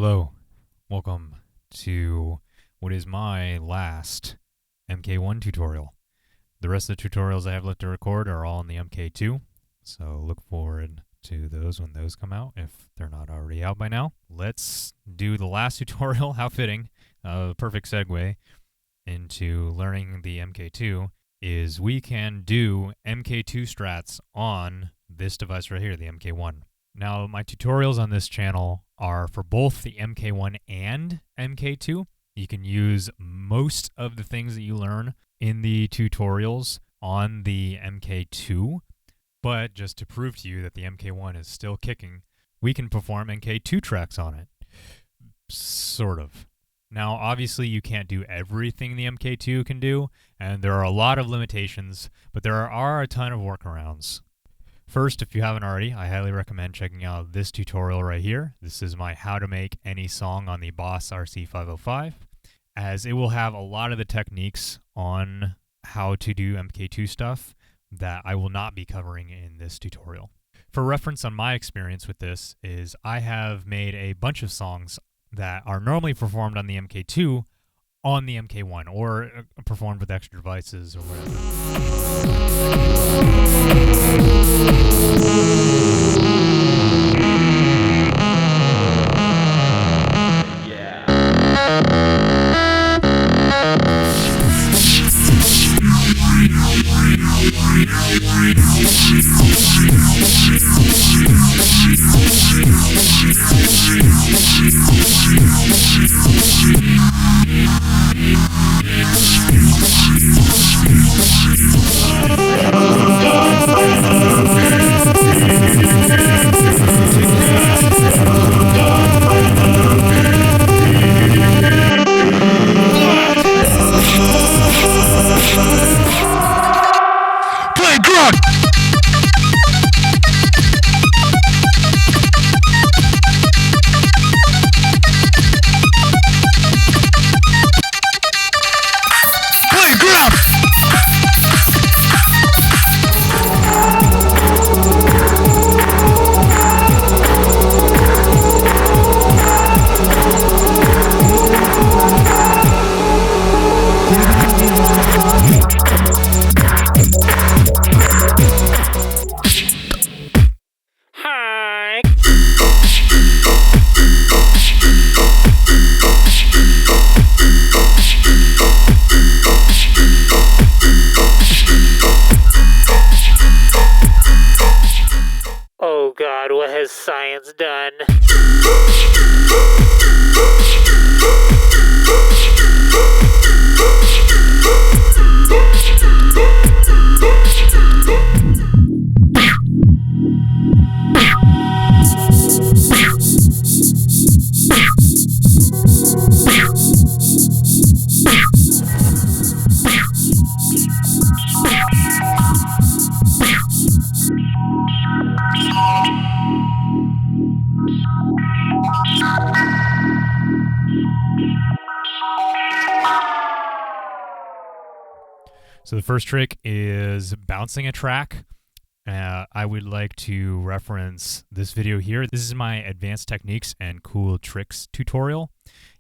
Hello, welcome to what is my last MK1 tutorial. The rest of the tutorials I have left to record are all in the MK2, so look forward to those when those come out, if they're not already out by now. Let's do the last tutorial, how fitting, perfect segue into learning the MK2, is we can do MK2 strats on this device right here, the MK1. Now, my tutorials on this channel are for both the MK1 and MK2. You can use most of the things that you learn in the tutorials on the MK2, but just to prove to you that the MK1 is still kicking, we can perform MK2 tracks on it. Sort of. Now, obviously, you can't do everything the MK2 can do, and there are a lot of limitations, but there are a ton of workarounds. First, if you haven't already, I highly recommend checking out this tutorial right here. This is my how to make any song on the Boss RC505, as it will have a lot of the techniques on how to do MK2 stuff that I will not be covering in this tutorial. For reference on my experience with this is I have made a bunch of songs that are normally performed on the MK2 on the MK1, or performed with extra devices or whatever. Oh God, what has science done? So the first trick is bouncing a track. I would like to reference this video here. This is my advanced techniques and cool tricks tutorial.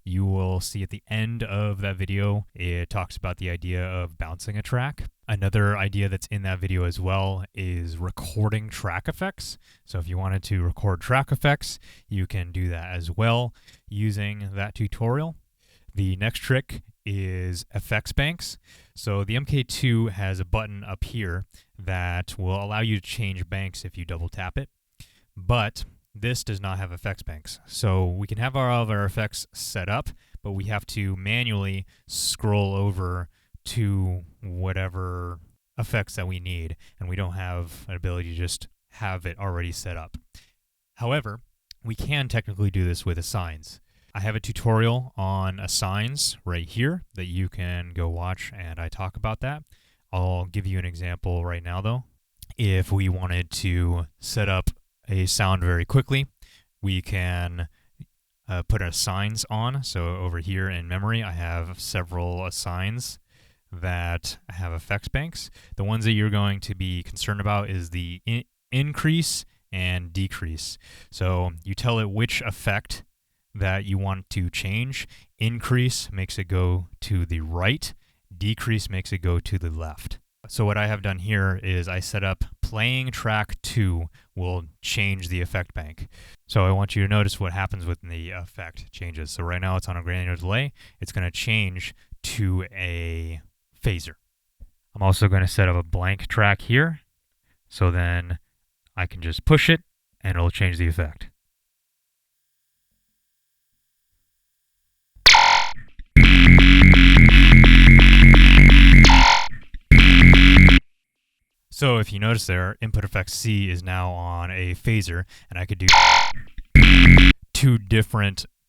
You will see at the end of that video, it talks about the idea of bouncing a track. Another idea that's in that video as well is recording track effects. So if you wanted to record track effects, you can do that as well using that tutorial. The next trick is effects banks. So the MK2 has a button up here that will allow you to change banks if you double tap it, but this does not have effects banks. So we can have all of our effects set up, but we have to manually scroll over to whatever effects that we need, and we don't have an ability to just have it already set up. However, we can technically do this with assigns. I have a tutorial on assigns right here that you can go watch, and I talk about that. I'll give you an example right now though. If we wanted to set up a sound very quickly, we can put assigns on. So over here in memory, I have several assigns that have effects banks. The ones that you're going to be concerned about is the increase and decrease. So you tell it which effect that you want to change. Increase makes it go to the right. Decrease makes it go to the left. So what I have done here is I set up playing track 2 will change the effect bank. So I want you to notice what happens when the effect changes. So right now it's on a granular delay. It's going to change to a phaser. I'm also going to set up a blank track here. So then I can just push it and it'll change the effect. So if you notice there, input effect C is now on a phaser, and I could do two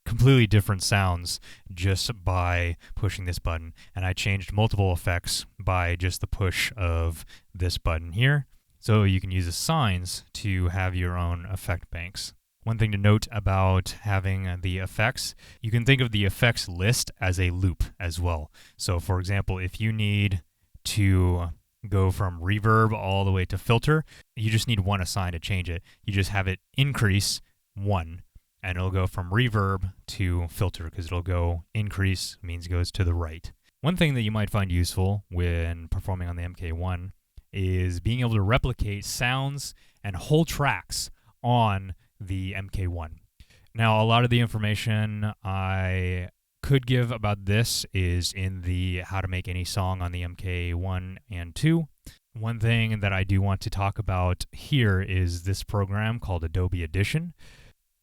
completely different sounds just by pushing this button. And I changed multiple effects by just the push of this button here. So you can use the signs to have your own effect banks. One thing to note about having the effects, you can think of the effects list as a loop as well. So for example, if you need to go from reverb all the way to filter, you just need one assign to change it. You just have it increase 1, and it'll go from reverb to filter because it'll go increase means goes to the right. One thing that you might find useful when performing on the MK1 is being able to replicate sounds and whole tracks on the MK1. Now, a lot of the information I could give about this is in the how to make any song on the MK1 and 2. One thing that I do want to talk about here is this program called Adobe Audition.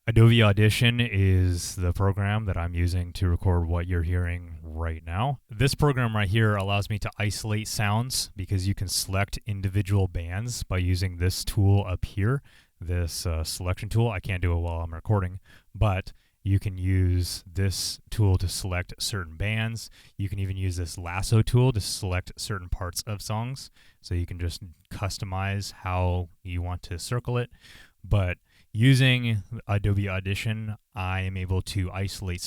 Adobe Audition is the program that I'm using to record what you're hearing right now. This program right here allows me to isolate sounds because you can select individual bands by using this tool up here, this selection tool. I can't do it while I'm recording, but you can use this tool to select certain bands. You can even use this lasso tool to select certain parts of songs. So you can just customize how you want to circle it. But using Adobe Audition, I am able to isolate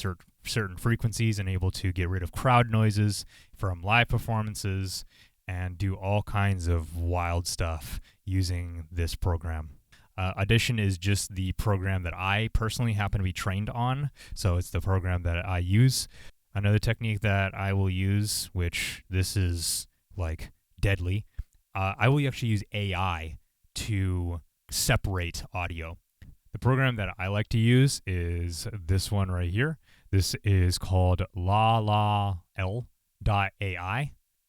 certain frequencies and able to get rid of crowd noises from live performances and do all kinds of wild stuff using this program. Audition is just the program that I personally happen to be trained on, so it's the program that I use. Another technique that I will use, which this is like deadly, I will actually use AI to separate audio. The program that I like to use is this one right here. This is called LaLaL.ai,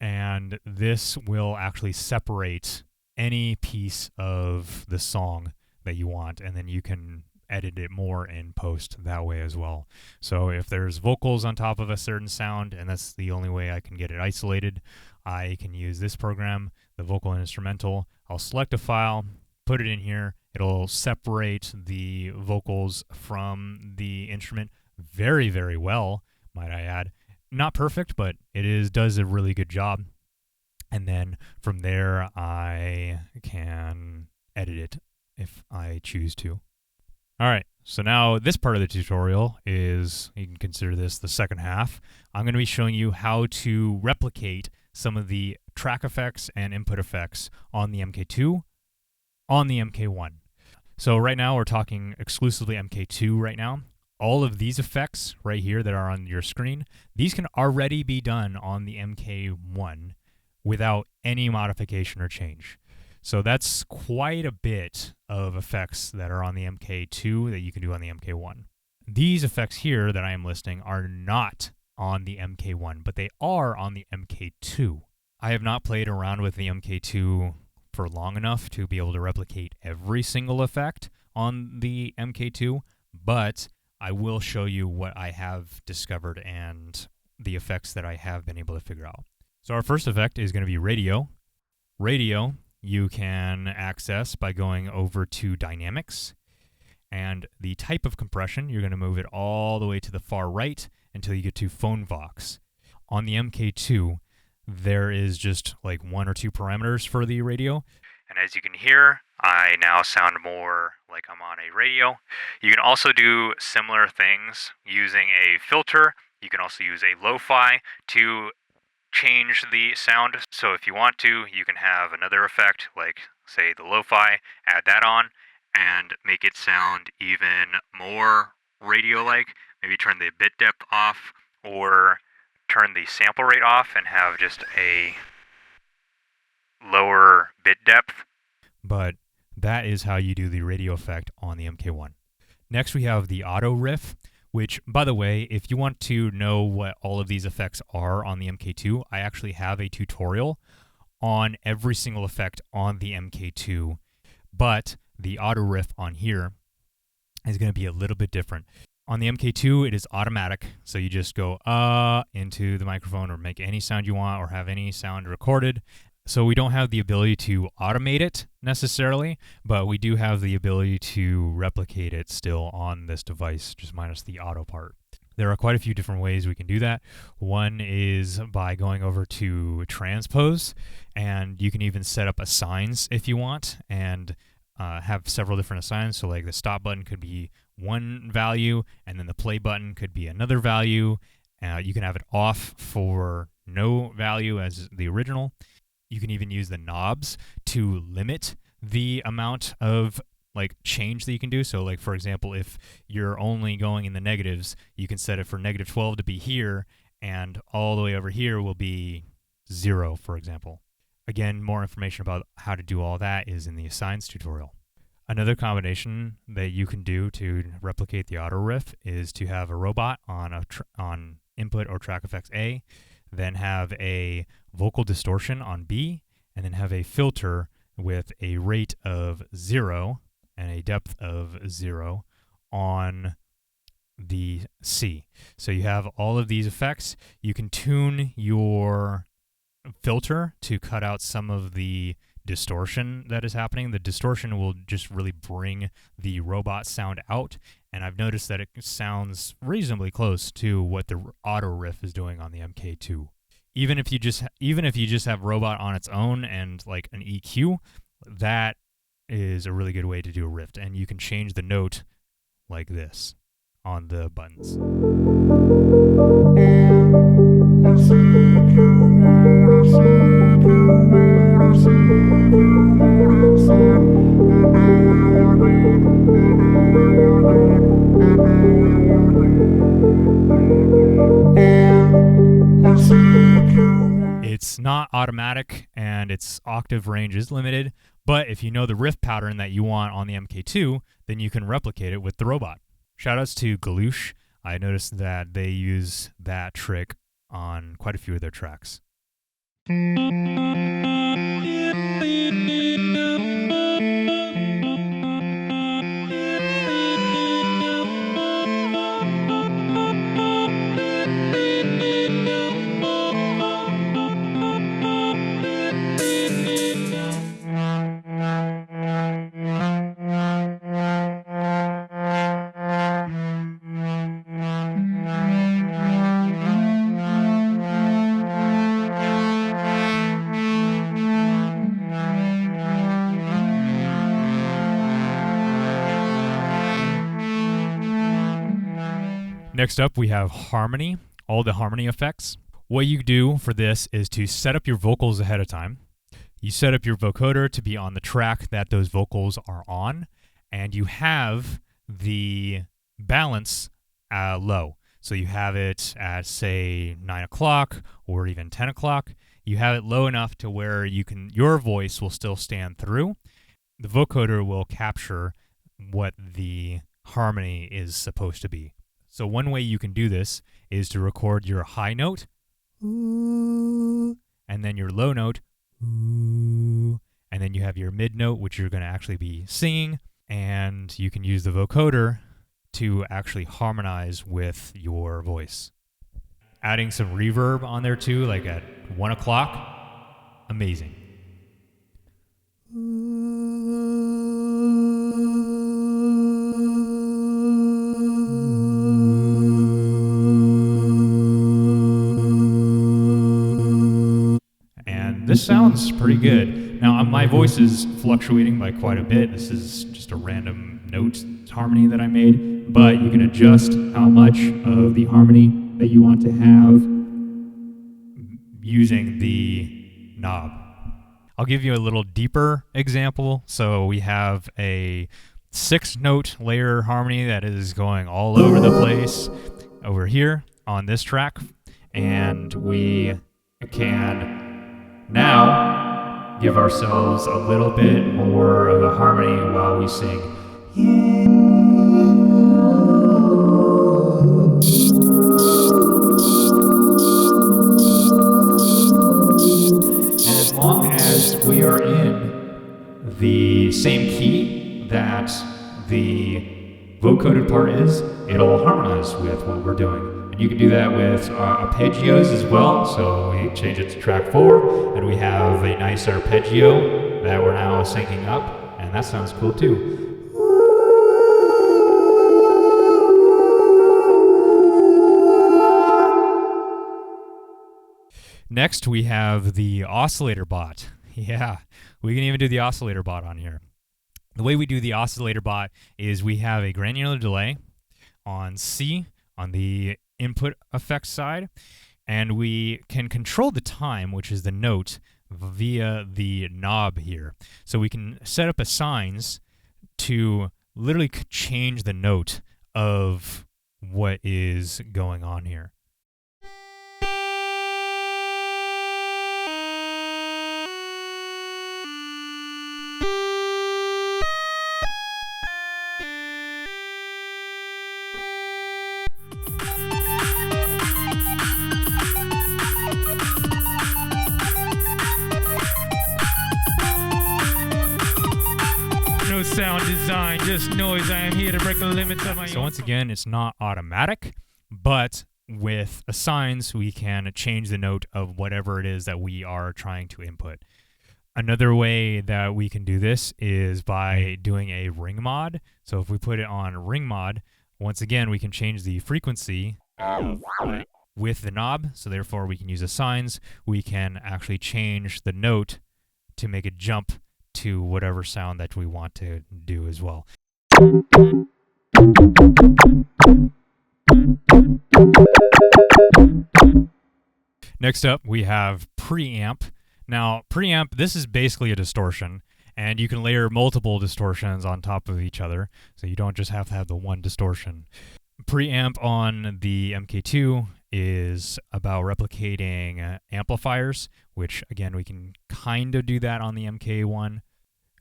and this will actually separate any piece of the song that you want, and then you can edit it more in post that way as well. So if there's vocals on top of a certain sound, and that's the only way I can get it isolated, I can use this program, the vocal and instrumental. I'll select a file, put it in here. It'll separate the vocals from the instrument very, very well, might I add. Not perfect, but does a really good job. And then from there, I can edit it if I choose to. All right, so now this part of the tutorial is, you can consider this the second half. I'm going to be showing you how to replicate some of the track effects and input effects on the MK2 on the MK1. So right now we're talking exclusively MK2 right now. All of these effects right here that are on your screen, these can already be done on the MK1 without any modification or change. So that's quite a bit of effects that are on the MK2 that you can do on the MK1. These effects here that I am listing are not on the MK1, but they are on the MK2. I have not played around with the MK2 for long enough to be able to replicate every single effect on the MK2, but I will show you what I have discovered and the effects that I have been able to figure out. So our first effect is going to be radio. Radio you can access by going over to dynamics, and the type of compression, you're going to move it all the way to the far right until you get to phone vox. On the MK2, there is just like 1 or 2 parameters for the radio, and as you can hear, I now sound more like I'm on a radio. You can also do similar things using a filter. You can also use a lo-fi to change the sound. So if you want to, you can have another effect, like say the lo-fi, add that on, and make it sound even more radio-like, maybe turn the bit depth off, or turn the sample rate off and have just a lower bit depth. But that is how you do the radio effect on the MK1. Next, we have the auto riff, which, by the way, if you want to know what all of these effects are on the MK2, I actually have a tutorial on every single effect on the MK2, but the auto riff on here is going to be a little bit different. On the MK2, it is automatic, so you just go into the microphone or make any sound you want or have any sound recorded. So we don't have the ability to automate it necessarily, but we do have the ability to replicate it still on this device, just minus the auto part. There are quite a few different ways we can do that. One is by going over to transpose, and you can even set up assigns if you want, and have several different assigns. So like the stop button could be one value, and then the play button could be another value. You can have it off for no value as the original. You can even use the knobs to limit the amount of like change that you can do. So like, for example, if you're only going in the negatives, you can set it for -12 to be here, and all the way over here will be 0, for example. Again, more information about how to do all that is in the assigns tutorial. Another combination that you can do to replicate the auto riff is to have a robot on input or track effects A, then have a vocal distortion on B, and then have a filter with a rate of 0 and a depth of 0 on the C. So you have all of these effects. You can tune your filter to cut out some of the distortion that is happening. The distortion will just really bring the robot sound out, and I've noticed that it sounds reasonably close to what the auto riff is doing on the MK2. Even if you just have robot on its own and like an EQ, that is a really good way to do a riff, and you can change the note like this on the buttons. It's not automatic, and its octave range is limited, but if you know the riff pattern that you want on the MK2, then you can replicate it with the robot. Shoutouts to Galoosh. I noticed that they use that trick on quite a few of their tracks. Next up, we have harmony, all the harmony effects. What you do for this is to set up your vocals ahead of time. You set up your vocoder to be on the track that those vocals are on, and you have the balance low. So you have it at, say, 9 o'clock or even 10 o'clock. You have it low enough to where your voice will still stand through. The vocoder will capture what the harmony is supposed to be. So one way you can do this is to record your high note, ooh, and then your low note, ooh, and then you have your mid note, which you're going to actually be singing, and you can use the vocoder to actually harmonize with your voice. Adding some reverb on there too, like at 1 o'clock, amazing. This sounds pretty good. Now, my voice is fluctuating by quite a bit. This is just a random note harmony that I made, but you can adjust how much of the harmony that you want to have using the knob. I'll give you a little deeper example. So we have a 6-note layer harmony that is going all over the place over here on this track. And we can now give ourselves a little bit more of a harmony while we sing. And as long as we are in the same key that the vocoded part is, it'll harmonize with what we're doing. And you can do that with arpeggios as well. So we change it to track 4, and we have a nice arpeggio that we're now syncing up, and that sounds cool too. Next, we have the oscillator bot. Yeah, we can even do the oscillator bot on here. The way we do the oscillator bot is we have a granular delay on C on the input effects side, and we can control the time, which is the note, via the knob here. So we can set up assigns to literally change the note of what is going on here. No sound design, just noise. I am here to break the limits of my So once again, it's not automatic, but with assigns, we can change the note of whatever it is that we are trying to input. Another way that we can do this is by doing a ring mod. So if we put it on ring mod, once again, we can change the frequency with the knob. So therefore, we can use assigns. We can actually change the note to make it jump to whatever sound that we want to do as well. Next up, we have PreAmp. Now, PreAmp, this is basically a distortion, and you can layer multiple distortions on top of each other, so you don't just have to have the one distortion. PreAmp on the MK2 is about replicating amplifiers, which again, we can kind of do that on the MK1.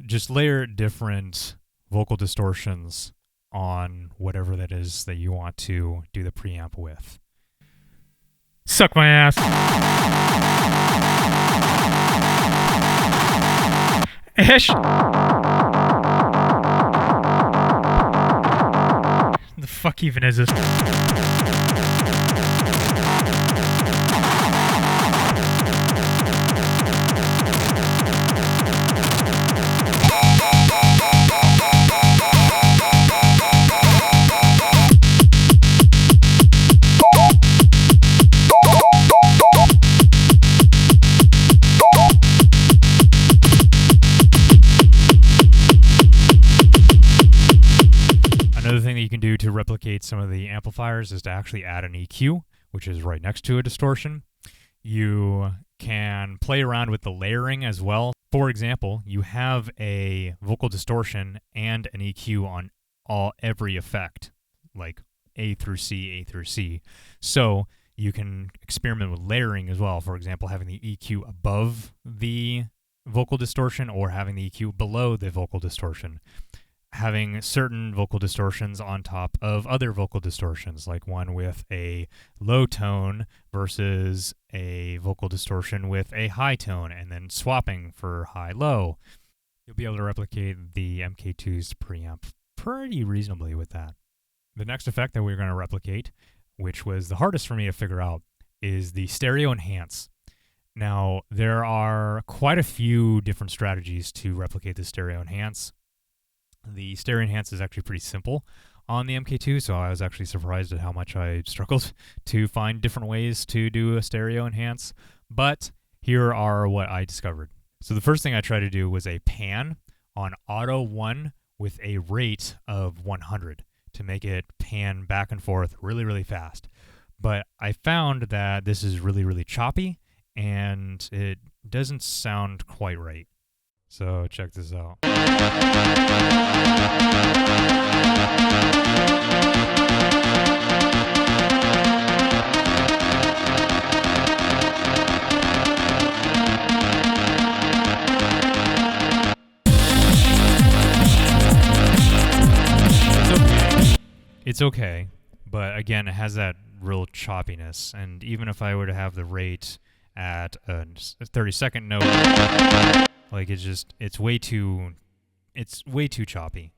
Just layer different vocal distortions on whatever that is that you want to do the preamp with. Suck my ass. Ish. The fuck even is this? Another thing that you can do to replicate some of the amplifiers is to actually add an EQ, which is right next to a distortion. You can play around with the layering as well. For example, you have a vocal distortion and an EQ on every effect, like A through C, A through C. So you can experiment with layering as well. For example, having the EQ above the vocal distortion or having the EQ below the vocal distortion. Having certain vocal distortions on top of other vocal distortions, like one with a low tone versus a vocal distortion with a high tone, and then swapping for high-low. You'll be able to replicate the MK2's preamp pretty reasonably with that. The next effect that we're going to replicate, which was the hardest for me to figure out, is the stereo enhance. Now, there are quite a few different strategies to replicate the stereo enhance. The stereo enhance is actually pretty simple on the MK2, so I was actually surprised at how much I struggled to find different ways to do a stereo enhance, but here are what I discovered. So the first thing I tried to do was a pan on auto 1 with a rate of 100 to make it pan back and forth really, really fast. But I found that this is really, really choppy, and it doesn't sound quite right. So check this out. It's okay, but again, it has that real choppiness. And even if I were to have the rate at a 30-second note, like it's way too choppy.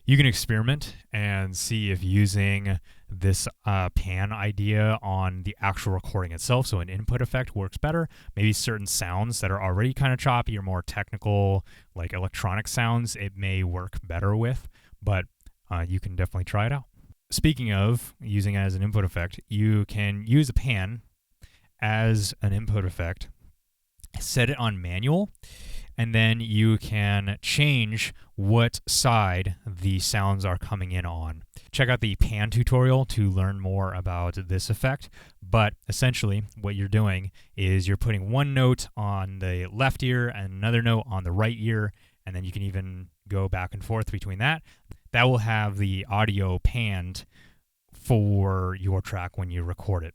You can experiment and see if using this pan idea on the actual recording itself, so an input effect, works better. Maybe certain sounds that are already kind of choppy or more technical, like electronic sounds, it may work better with, but you can definitely try it out. Speaking of using it as an input effect, you can use a pan as an input effect, set it on manual, and then you can change what side the sounds are coming in on. Check out the pan tutorial to learn more about this effect, but essentially what you're doing is you're putting one note on the left ear and another note on the right ear, and then you can even go back and forth between that. That will have the audio panned for your track when you record it.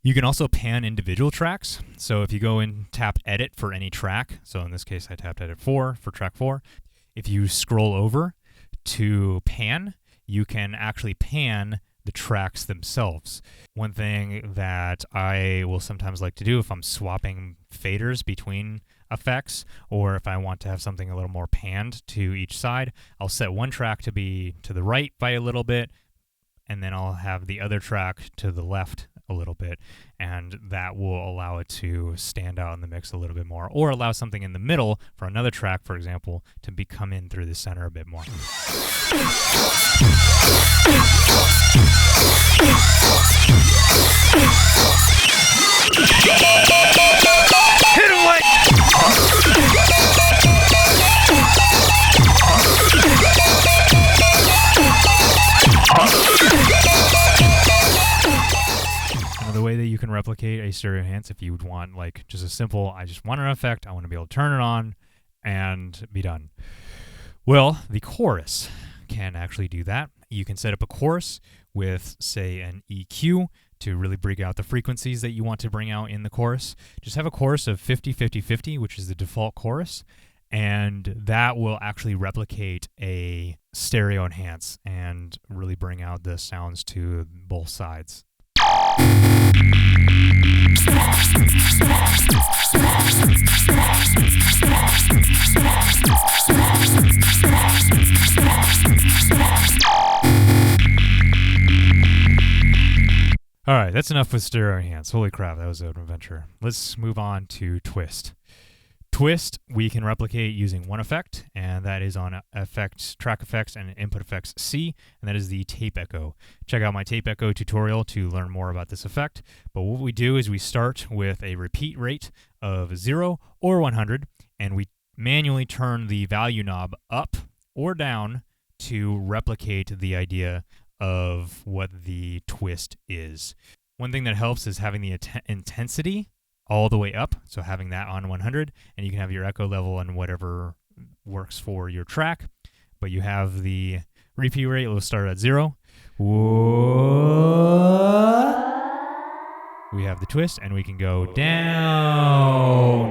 You can also pan individual tracks. So if you go and tap edit for any track, so in this case I tapped edit 4 for track 4, if you scroll over to pan, you can actually pan the tracks themselves. One thing that I will sometimes like to do if I'm swapping faders between effects, or if I want to have something a little more panned to each side, I'll set one track to be to the right by a little bit, and then I'll have the other track to the left a little bit, and that will allow it to stand out in the mix a little bit more, or allow something in the middle for another track, for example, to come in through the center a bit more. Hit him like. Another way that you can replicate a stereo enhance, if you would want like just a simple, I just want an effect, I want to be able to turn it on and be done. Well, the chorus can actually do that. You can set up a chorus with, say, an EQ to really bring out the frequencies that you want to bring out in the chorus. Just have a chorus of 50-50-50, which is the default chorus, and that will actually replicate a stereo enhance and really bring out the sounds to both sides. All right, that's enough with stereo enhance. Holy crap, that was an adventure. Let's move on to twist. Twist, we can replicate using one effect, and that is on effects, track effects, and input effects C, and that is the tape echo. Check out my tape echo tutorial to learn more about this effect. But what we do is we start with a repeat rate of 0 or 100, and we manually turn the value knob up or down to replicate the idea of what the twist is. One thing that helps is having the intensity all the way up, so having that on 100, and you can have your echo level on whatever works for your track, but you have the repeat rate, will start at 0. We have the twist, and we can go down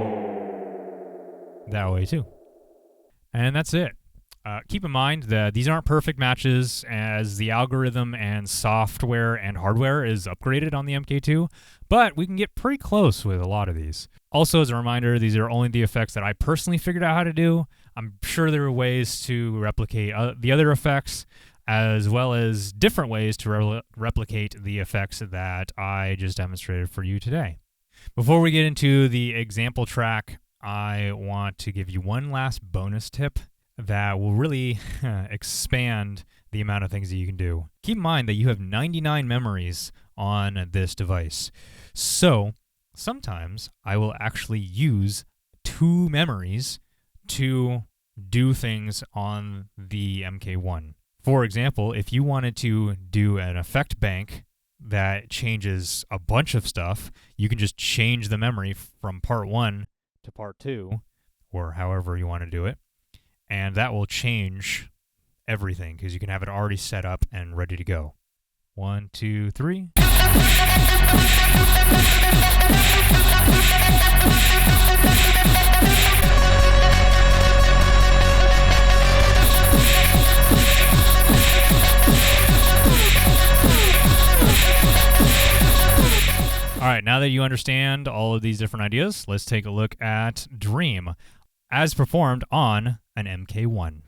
that way too. And that's it. Keep in mind that these aren't perfect matches, as the algorithm and software and hardware is upgraded on the MK2, but we can get pretty close with a lot of these. Also, as a reminder, these are only the effects that I personally figured out how to do. I'm sure there are ways to replicate the other effects, as well as different ways to replicate the effects that I just demonstrated for you today. Before we get into the example track, I want to give you one last bonus tip that will really expand the amount of things that you can do. Keep in mind that you have 99 memories on this device. So sometimes I will actually use 2 memories to do things on the MK1. For example, if you wanted to do an effect bank that changes a bunch of stuff, you can just change the memory from part 1 to part 2, or however you want to do it, and that will change everything because you can have it already set up and ready to go. 1, 2, 3. All right, now that you understand all of these different ideas, let's take a look at Dream as performed on an MK1.